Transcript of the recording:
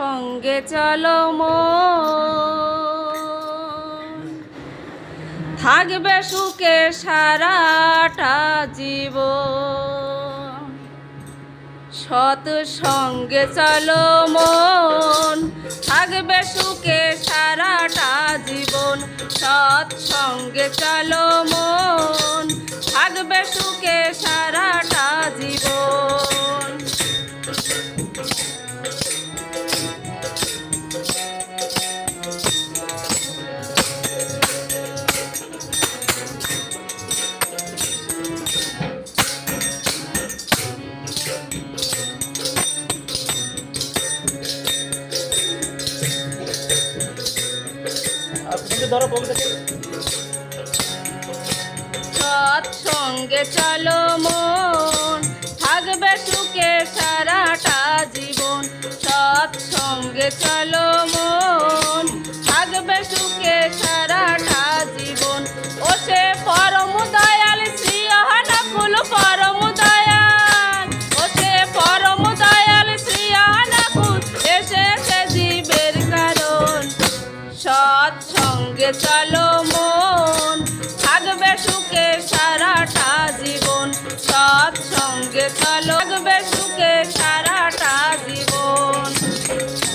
সঙ্গে চলো মন, থাকবে সুখে সারাটা জীবন। সৎ সঙ্গে চলো মন, থাকবে সুখে সারাটা জীবন। সৎ সঙ্গে চলো মন, থাকবে সুখে সারাটা জীবন। সৎ সঙ্গে চলো মন, থাকবে সুখে সারাটা জীবন। সৎ সঙ্গে চলো মন, থাকবে সুখে সারাটা জীবন। ও সে পরম দয়াল শ্রী অনাকুল পরম দয়াল, ও সে পরম দয়াল শ্রী অনাকুল, এসেছে জীবের কারণ। সৎ সঙ্গে চলো মন, থাকবে সুখে সারাটা জীবন। সৎ সঙ্গে চলো।